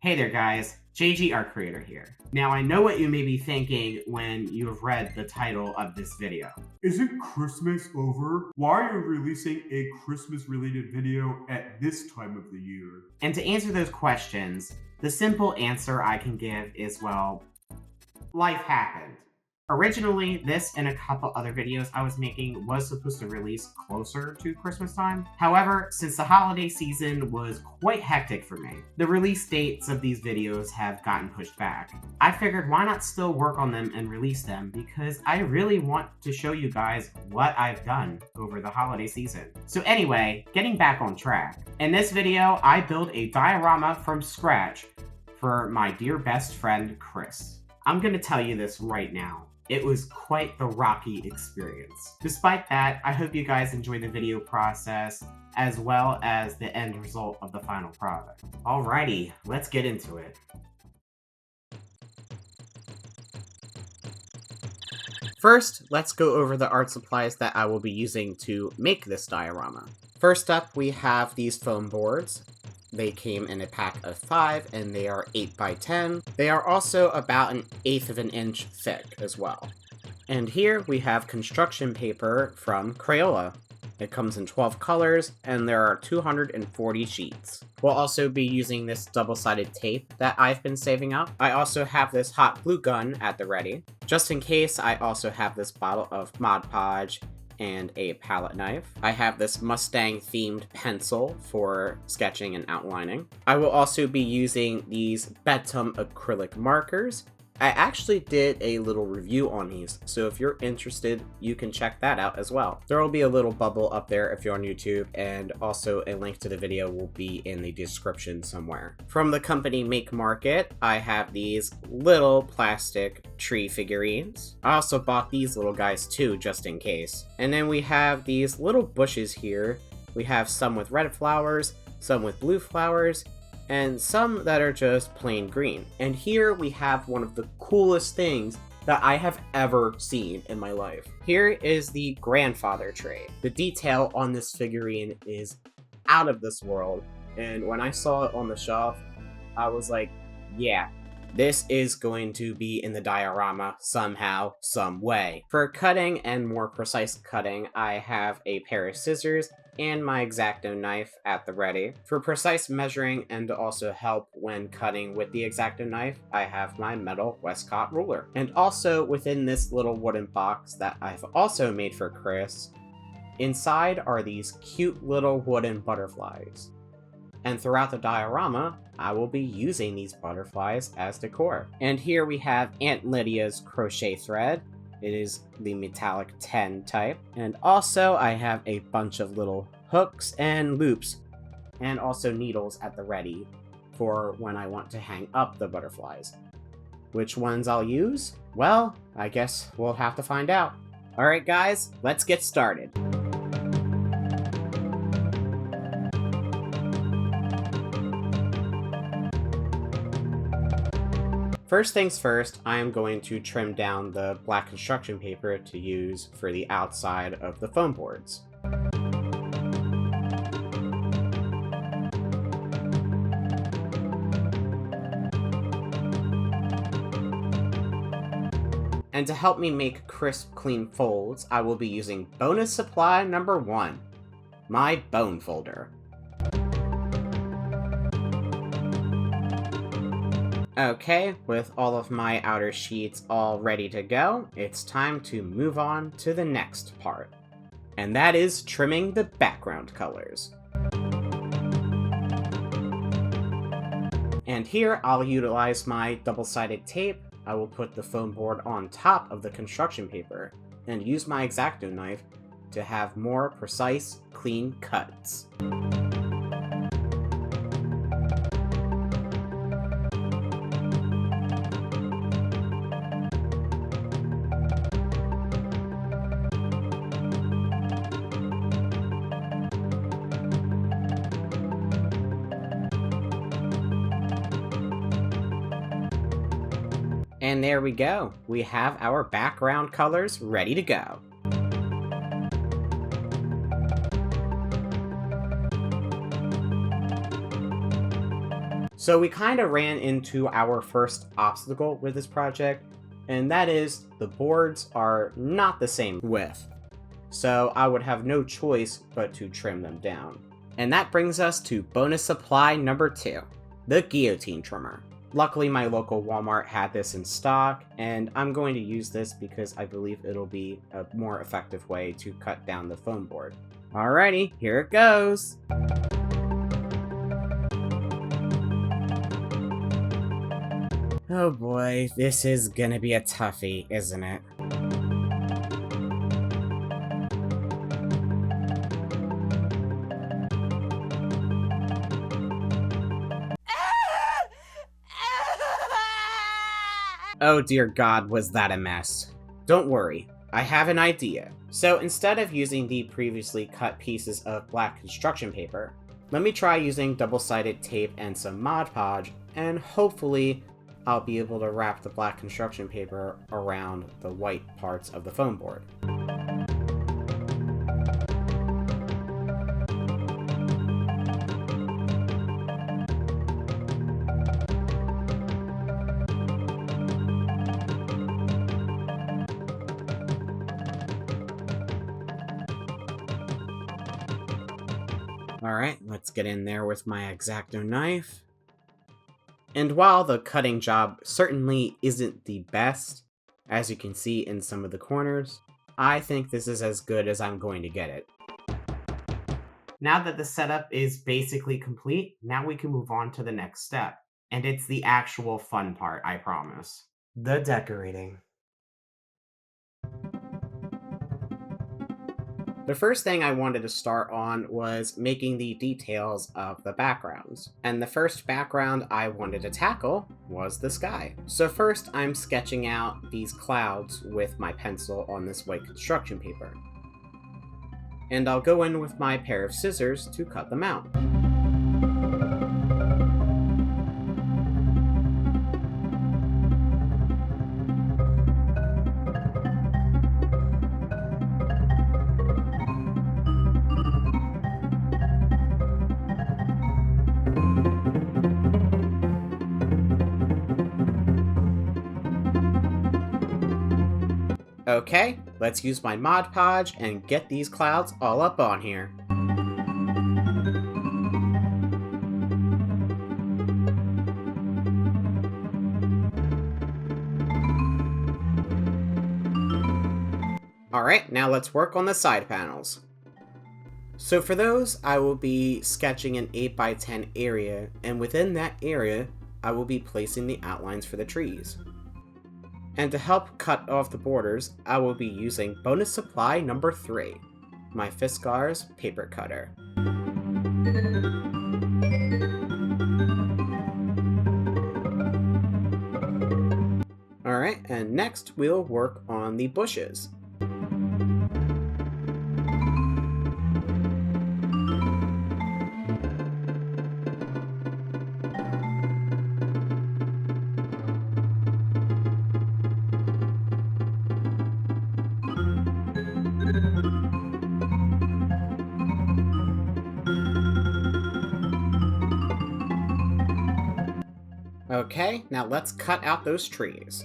Hey there guys, JG Art Creator here. Now I know what you may be thinking when you have read the title of this video. Isn't Christmas over? Why are you releasing a Christmas related video at this time of the year? And to answer those questions, the simple answer I can give is, well, life happened. Originally, this and a couple other videos I was making was supposed to release closer to Christmas time. However, since the holiday season was quite hectic for me, the release dates of these videos have gotten pushed back. I figured why not still work on them and release them, because I really want to show you guys what I've done over the holiday season. So anyway, getting back on track. In this video, I built a diorama from scratch for my dear best friend, Chris. I'm gonna tell you this right now. It was quite the rocky experience. Despite that, I hope you guys enjoy the video process as well as the end result of the final product. Alrighty, let's get into it. First, let's go over the art supplies that I will be using to make this diorama. First up, we have these foam boards. They came in a pack of 5, and they are 8 by 10. They are also about 1/8 of an inch thick as well. And here we have construction paper from Crayola. It comes in 12 colors, and there are 240 sheets. We'll also be using this double-sided tape that I've been saving up. I also have this hot glue gun at the ready. Just in case, I also have this bottle of Mod Podge and a palette knife. I have this Mustang-themed pencil for sketching and outlining. I will also be using these Betum acrylic markers. I actually did a little review on these, so if you're interested, you can check that out as well. There will be a little bubble up there if you're on YouTube, and also a link to the video will be in the description somewhere. From the company Make Market, I have these little plastic tree figurines. I also bought these little guys too, just in case. And then we have these little bushes here. We have some with red flowers, some with blue flowers, and some that are just plain green. And here we have one of the coolest things that I have ever seen in my life. Here is the grandfather tree. The detail on this figurine is out of this world, and when I saw it on the shelf, I was like, yeah, this is going to be in the diorama somehow, some way. For cutting and more precise cutting, I have a pair of scissors and my X-Acto knife at the ready. For precise measuring and to also help when cutting with the X-Acto knife, I have my metal Westcott ruler. And also within this little wooden box that I've also made for Chris, inside are these cute little wooden butterflies. And throughout the diorama, I will be using these butterflies as decor. And here we have Aunt Lydia's crochet thread. It is the metallic 10 type. And also I have a bunch of little hooks and loops, and also needles at the ready for when I want to hang up the butterflies. Which ones I'll use? Well, I guess we'll have to find out. Alright guys, let's get started. First things first, I am going to trim down the black construction paper to use for the outside of the foam boards. And to help me make crisp, clean folds, I will be using bonus supply number 1, my bone folder. Okay, with all of my outer sheets all ready to go, it's time to move on to the next part. And that is trimming the background colors. And here I'll utilize my double-sided tape. I will put the foam board on top of the construction paper and use my X-Acto knife to have more precise, clean cuts. And there we go. We have our background colors ready to go. So we kind of ran into our first obstacle with this project, and that is the boards are not the same width. So I would have no choice but to trim them down. And that brings us to bonus supply number 2, the guillotine trimmer. Luckily my local Walmart had this in stock, and I'm going to use this because I believe it'll be a more effective way to cut down the foam board. Alrighty, here it goes! Oh boy, this is gonna be a toughie, isn't it? Oh dear God, was that a mess. Don't worry, I have an idea. So instead of using the previously cut pieces of black construction paper, let me try using double-sided tape and some Mod Podge, and hopefully I'll be able to wrap the black construction paper around the white parts of the foam board. Alright, let's get in there with my X-Acto knife. And while the cutting job certainly isn't the best, as you can see in some of the corners, I think this is as good as I'm going to get it. Now that the setup is basically complete, now we can move on to the next step. And it's the actual fun part, I promise. The decorating. The first thing I wanted to start on was making the details of the backgrounds. And the first background I wanted to tackle was the sky. So first I'm sketching out these clouds with my pencil on this white construction paper. And I'll go in with my pair of scissors to cut them out. Okay, let's use my Mod Podge and get these clouds all up on here. Alright, now let's work on the side panels. So for those, I will be sketching an 8x10 area, and within that area, I will be placing the outlines for the trees. And to help cut off the borders, I will be using bonus supply number 3, my Fiskars paper cutter. Alright, and next we'll work on the bushes. Okay, now let's cut out those trees.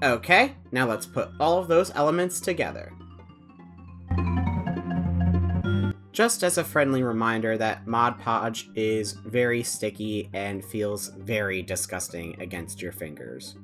Okay, now let's put all of those elements together. Just as a friendly reminder that Mod Podge is very sticky and feels very disgusting against your fingers.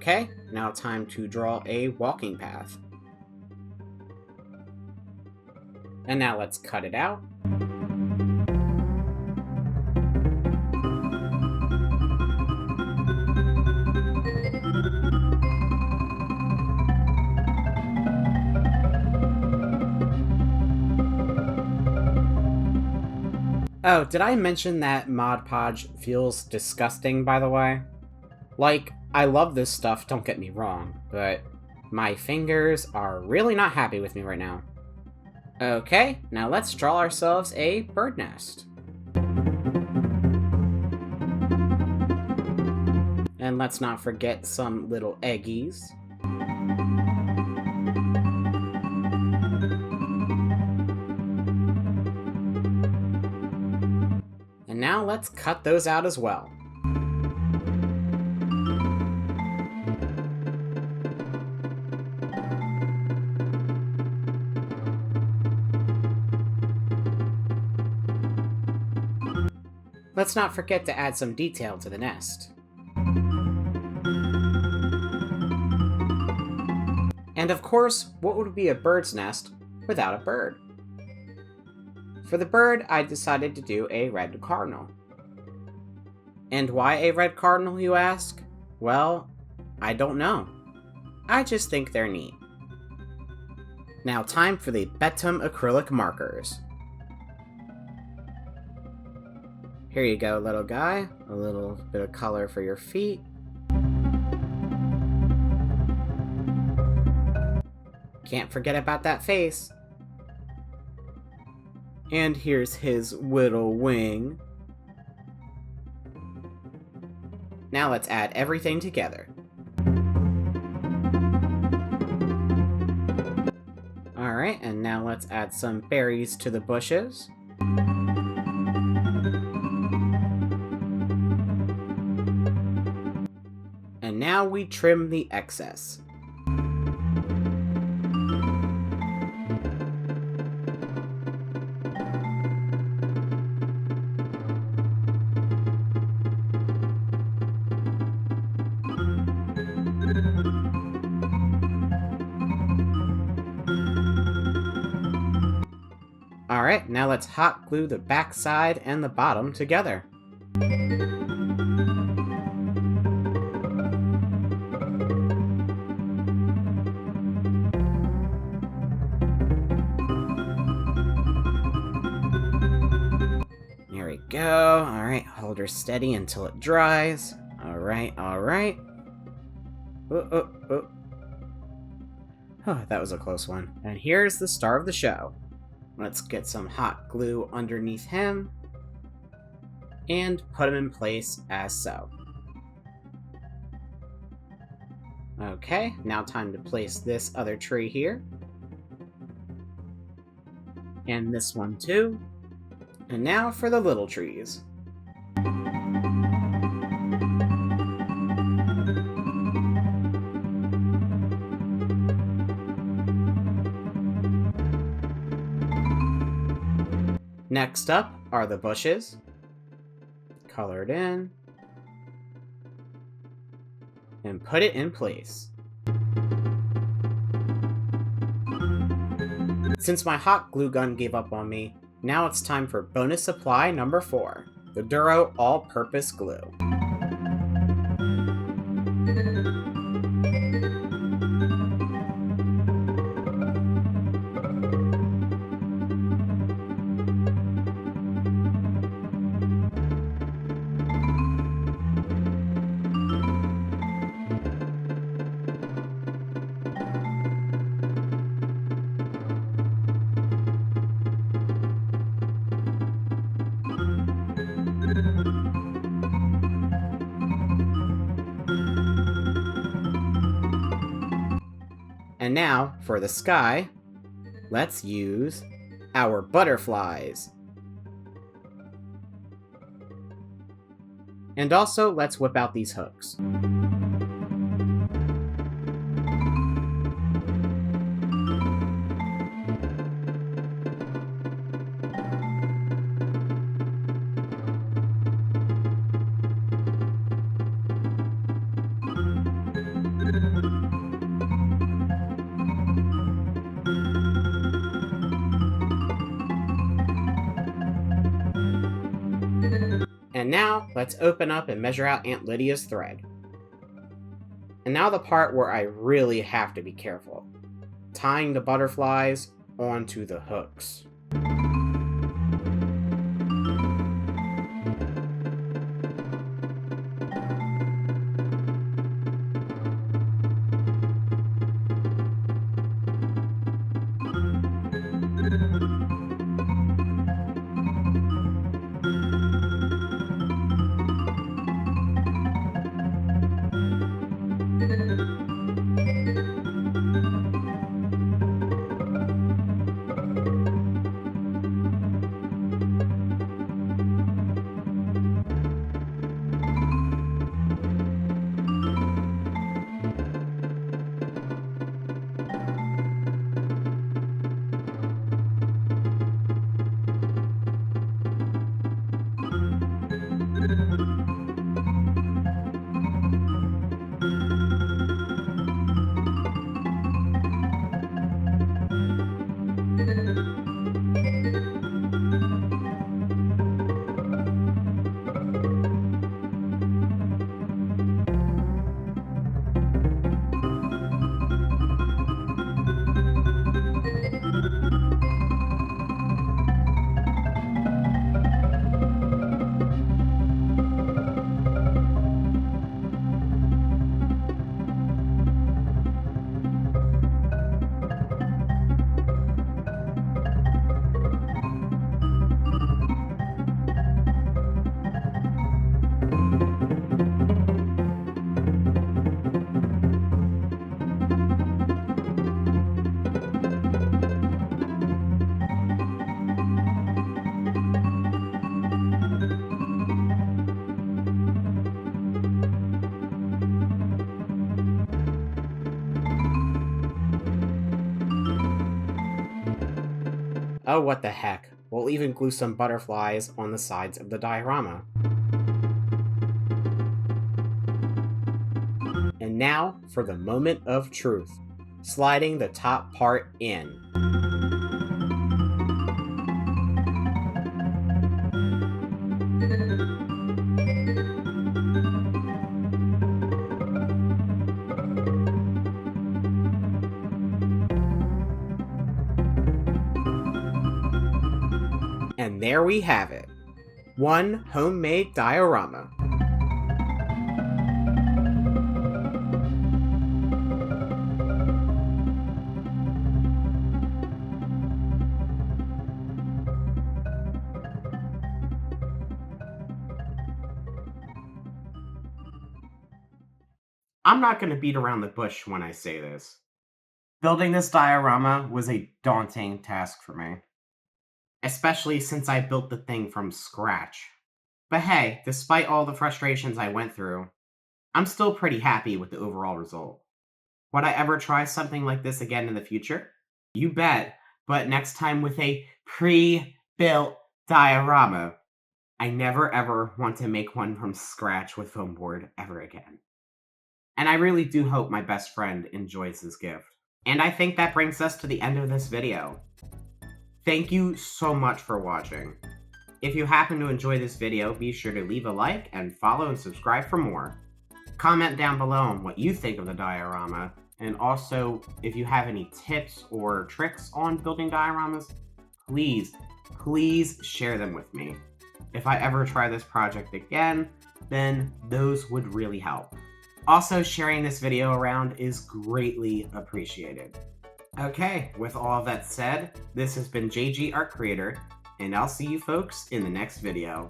Okay, now time to draw a walking path. And now let's cut it out. Oh, did I mention that Mod Podge feels disgusting, by the way? Like, I love this stuff, don't get me wrong, but my fingers are really not happy with me right now. Okay, now let's draw ourselves a bird nest. And let's not forget some little eggies. And now let's cut those out as well. Let's not forget to add some detail to the nest. And of course, what would be a bird's nest without a bird? For the bird, I decided to do a red cardinal. And why a red cardinal, you ask? Well, I don't know. I just think they're neat. Now time for the Betum acrylic markers. Here you go, little guy. A little bit of color for your feet. Can't forget about that face. And here's his little wing. Now let's add everything together. Alright, and now let's add some berries to the bushes. And now we trim the excess. Alright, now let's hot glue the back side and the bottom together. There we go. Alright, hold her steady until it dries. Alright, alright. Oh. Oh, that was a close one. And here's the star of the show. Let's get some hot glue underneath him and put him in place as so. Okay, now time to place this other tree here. And this one too. And now for the little trees. Next up are the bushes. Color it in. And put it in place. Since my hot glue gun gave up on me, now it's time for bonus supply number 4, the Duro All-Purpose Glue. And now, for the sky, let's use our butterflies. And also, let's whip out these hooks. now, let's open up and measure out Aunt Lydia's thread. And now the part where I really have to be careful. Tying the butterflies onto the hooks. Oh, what the heck. We'll even glue some butterflies on the sides of the diorama. And now for the moment of truth. Sliding the top part in. And there we have it. One homemade diorama. I'm not going to beat around the bush when I say this. Building this diorama was a daunting task for me, especially since I built the thing from scratch. But hey, despite all the frustrations I went through, I'm still pretty happy with the overall result. Would I ever try something like this again in the future? You bet, but next time with a pre-built diorama. I never ever want to make one from scratch with foam board ever again. And I really do hope my best friend enjoys this gift. And I think that brings us to the end of this video. Thank you so much for watching. If you happen to enjoy this video, be sure to leave a like and follow and subscribe for more. Comment down below on what you think of the diorama, and also if you have any tips or tricks on building dioramas, please share them with me. If I ever try this project again, then those would really help. Also, sharing this video around is greatly appreciated. Okay, with all of that said, this has been JG Art Creator, and I'll see you folks in the next video.